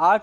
8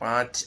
5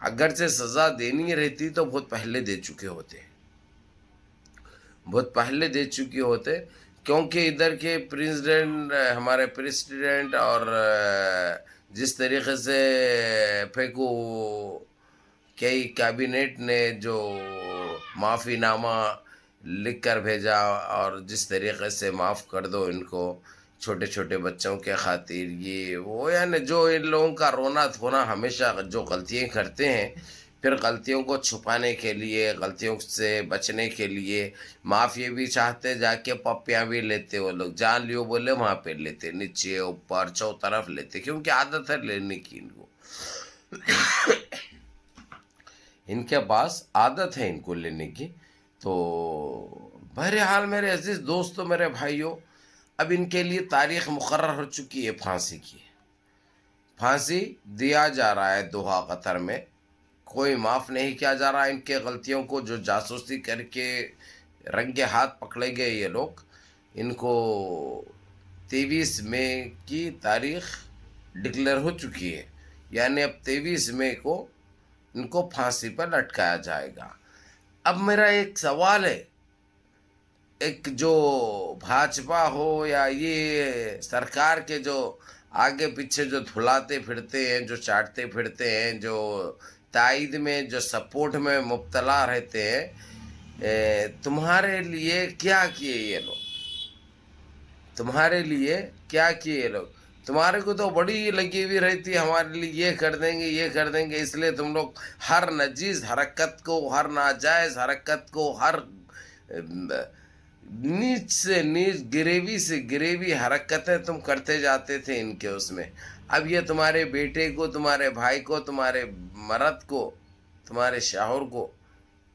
اگرچہ سزا دینی رہتی تو بہت پہلے دے چکے ہوتے، بہت پہلے دے چکے ہوتے، کیونکہ ادھر کے پریزیڈنٹ، ہمارے پریزیڈنٹ اور جس طریقے سے پھینکو کئی کابینٹ نے جو معافی نامہ لکھ کر بھیجا اور جس طریقے سے معاف کر دو ان کو، چھوٹے چھوٹے بچوں کے خاطر یہ وہ، یعنی جو ان لوگوں کا رونا دھونا ہمیشہ جو غلطیاں کرتے ہیں، پھر غلطیوں کو چھپانے کے لیے، غلطیوں سے بچنے کے لیے معافی بھی چاہتے، جا کے پپیاں بھی لیتے، وہ لوگ جان لیو بولے وہاں پہ لیتے، نیچے اوپر چو طرف لیتے، کیونکہ عادت ہے لینے کی ان کو، ان کے پاس عادت ہے ان کو لینے کی۔ تو بہرحال میرے عزیز دوستو، میرے بھائیوں، اب ان کے لیے تاریخ مقرر ہو چکی ہے پھانسی کی، پھانسی دیا جا رہا ہے دوحہ قطر میں، کوئی معاف نہیں کیا جا رہا ان کے غلطیوں کو، جو جاسوسی کر کے رنگے ہاتھ پکڑے گئے یہ لوگ، ان کو 23 مئی کی تاریخ ڈکلیئر ہو چکی ہے، یعنی اب 23 مئی کو ان کو پھانسی پر لٹکایا جائے گا۔ اب میرا ایک سوال ہے، ایک جو بھاجپا ہو یا یہ سرکار کے جو آگے پیچھے جو دھلاتے پھرتے ہیں، جو چاٹتے پھرتے ہیں، جو تائید میں، جو سپورٹ میں مبتلا رہتے ہیں، تمہارے لیے کیا کیے یہ لوگ؟ تمہارے لیے کیا کیے یہ لوگ؟ تمہارے کو تو بڑی لگی ہوئی رہتی ہے ہمارے لیے یہ کر دیں گے، یہ کر دیں گے، اس لیے تم لوگ ہر نجیز حرکت کو، ہر ناجائز حرکت کو، ہر نیچ سے نیچ، گریوی سے گریوی حرکتیں تم کرتے جاتے تھے ان کے اس میں۔ اب یہ تمہارے بیٹے کو، تمہارے بھائی کو، تمہارے مرد کو، تمہارے شوہر کو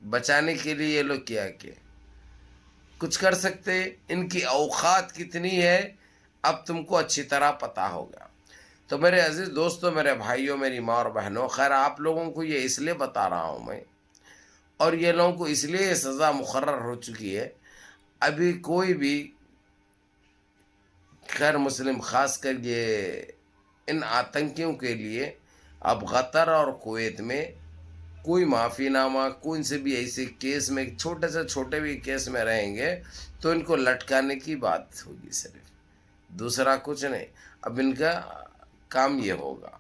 بچانے کے لیے یہ لوگ کیا کیے؟ کچھ کر سکتے؟ ان کی اوقات کتنی ہے اب تم کو اچھی طرح پتا ہوگا۔ تو میرے عزیز دوستو، میرے بھائیوں، میری ماں اور بہنوں، خیر آپ لوگوں کو یہ اس لیے بتا رہا ہوں میں، اور یہ لوگوں کو اس لیے سزا مقرر ہو چکی ہے، ابھی کوئی بھی غیر مسلم، خاص کر یہ ان آتنکیوں کے لیے اب قطر اور کویت میں کوئی معافی نامہ، کوئی ان سے بھی ایسے کیس میں، چھوٹے سے چھوٹے بھی کیس میں رہیں گے تو ان کو لٹکانے کی بات ہوگی صرف، دوسرا کچھ نہیں۔ اب ان کا کام یہ ہوگا،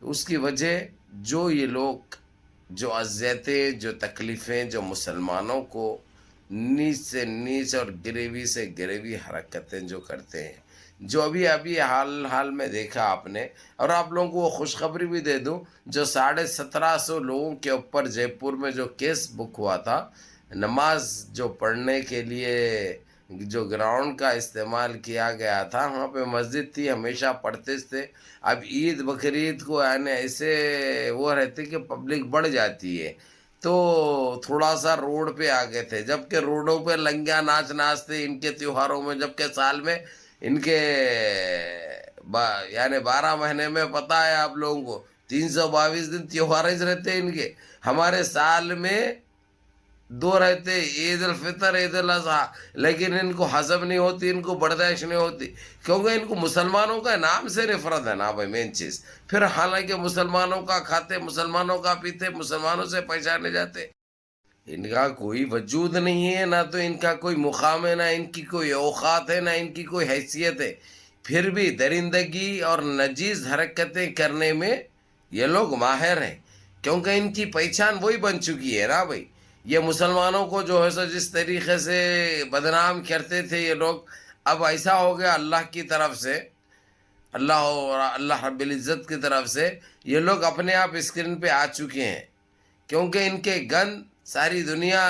اس کی وجہ جو یہ لوگ جو اذیتیں، جو تکلیفیں، جو مسلمانوں کو نیچ سے نیچ اور گریوی سے گریوی حرکتیں جو کرتے ہیں، جو ابھی حال میں دیکھا آپ نے، اور آپ لوگوں کو وہ خوشخبری بھی دے دوں، جو 1750 لوگوں کے اوپر جے پور میں جو کیس بک ہوا تھا، نماز جو پڑھنے کے لیے جو گراؤنڈ کا استعمال کیا گیا تھا، وہاں پہ مسجد تھی، ہمیشہ پڑھتے تھے، اب عید بقرعید کو یعنی ایسے وہ رہتے کہ پبلک بڑھ جاتی ہے، تو تھوڑا سا روڈ پہ آ گئے تھے، جبکہ روڈوں پہ لنگیا ناچ ناچتے ان کے تیوہاروں میں، جبکہ سال میں ان کے یعنی 12 مہینے میں پتہ ہے آپ لوگوں کو 322 دن تیوہار رہتے ہیں ان کے، ہمارے سال میں 2 رہتے، عید الفطر، عید الاضحیٰ، لیکن ان کو ہضم نہیں ہوتی، ان کو برداشت نہیں ہوتی، کیونکہ ان کو مسلمانوں کا نام سے نفرت ہے نا بھائی، مین چیز، پھر حالانکہ مسلمانوں کا کھاتے، مسلمانوں کا پیتے، مسلمانوں سے پہچانے جاتے، ان کا کوئی وجود نہیں ہے، نہ تو ان کا کوئی مقام ہے، نہ ان کی کوئی اوقات ہے، نہ ان کی کوئی حیثیت ہے، پھر بھی درندگی اور نجیز حرکتیں کرنے میں یہ لوگ ماہر ہیں، کیونکہ ان کی پہچان وہی بن چکی ہے نا بھائی۔ یہ مسلمانوں کو جو ہے سو جس طریقے سے بدنام کرتے تھے یہ لوگ، اب ایسا ہو گیا اللہ کی طرف سے، اللہ رب العزت کی طرف سے یہ لوگ اپنے آپ اسکرین پہ آ چکے ہیں، کیونکہ ان کے گند ساری دنیا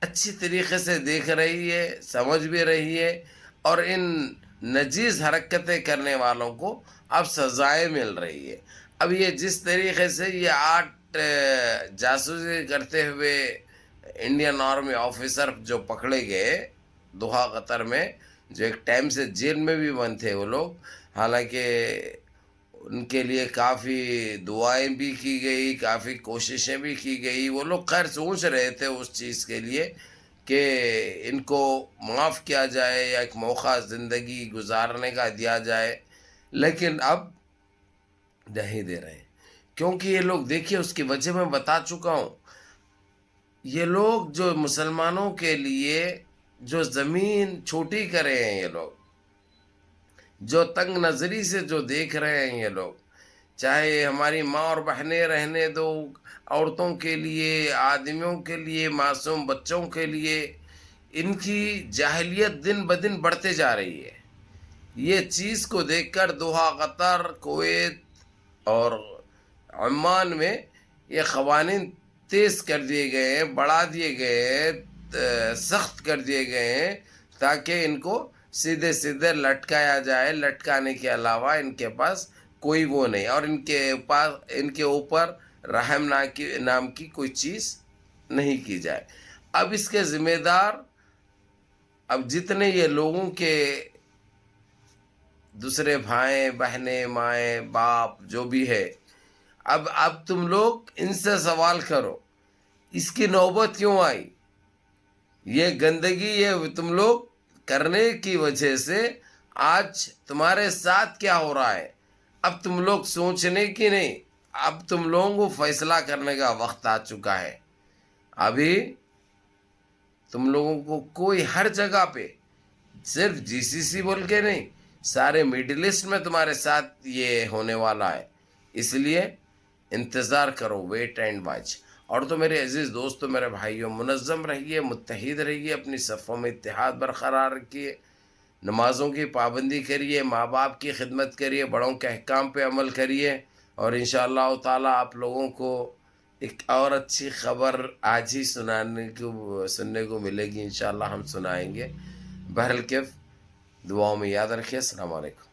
اچھی طریقے سے دیکھ رہی ہے، سمجھ بھی رہی ہے، اور ان نجیز حرکتیں کرنے والوں کو اب سزائیں مل رہی ہے۔ اب یہ جس طریقے سے یہ 8 جاسوسی کرتے ہوئے انڈین آرمی آفیسر جو پکڑے گئے دوحہ قطر میں، جو ایک ٹائم سے جیل میں بھی بند تھے وہ لوگ، حالانکہ ان کے لیے کافی دعائیں بھی کی گئی، کافی کوششیں بھی کی گئی، وہ لوگ خیر سوچ رہے تھے اس چیز کے لیے کہ ان کو معاف کیا جائے یا ایک موقع زندگی گزارنے کا دیا جائے، لیکن اب نہیں دے رہے، کیونکہ یہ لوگ دیکھیے اس کی وجہ میں بتا چکا ہوں. یہ لوگ جو مسلمانوں کے لیے جو زمین چھوٹی کرے ہیں، یہ لوگ جو تنگ نظری سے جو دیکھ رہے ہیں، یہ لوگ چاہے ہماری ماں اور بہنیں رہنے دو، عورتوں کے لیے، آدمیوں کے لیے، معصوم بچوں کے لیے، ان کی جاہلیت دن بدن بڑھتے جا رہی ہے. یہ چیز کو دیکھ کر دوحہ، قطر، کویت اور عمان میں یہ قوانین تیز کر دیے گئے ہیں، بڑھا دیے گئے ہیں، سخت کر دیے گئے ہیں، تاکہ ان کو سیدھے سیدھے لٹکایا جائے. لٹکانے کے علاوہ ان کے پاس کوئی وہ نہیں، اور ان کے اوپر رحم نام کی کوئی چیز نہیں کی جائے. اب اس کے ذمہ دار اب جتنے یہ لوگوں کے دوسرے بھائیں، بہنیں، مائیں، باپ جو بھی ہے، اب تم لوگ ان سے سوال کرو اس کی نوبت کیوں آئی. یہ گندگی یہ تم لوگ کرنے کی وجہ سے آج تمہارے ساتھ کیا ہو رہا ہے. اب تم لوگ سوچنے کی نہیں، اب تم لوگوں کو فیصلہ کرنے کا وقت آ چکا ہے. ابھی تم لوگوں کو کوئی ہر جگہ پہ، صرف جی سی سی بول کے نہیں، سارے مڈل ایسٹ میں تمہارے ساتھ یہ ہونے والا ہے. اس لیے انتظار کرو، ویٹ اینڈ واچ. اور تو میرے عزیز دوستو، میرے بھائیوں، منظم رہیے، متحد رہیے، اپنی صفوں میں اتحاد برقرار رکھیے، نمازوں کی پابندی کریے، ماں باپ کی خدمت کریے، بڑوں کے احکام پہ عمل کریے. اور انشاءاللہ تعالیٰ آپ لوگوں کو ایک اور اچھی خبر آج ہی سننے کو ملے گی. انشاءاللہ ہم سنائیں گے. بہرحال کیف، دعاؤں میں یاد رکھیے. السلام علیکم.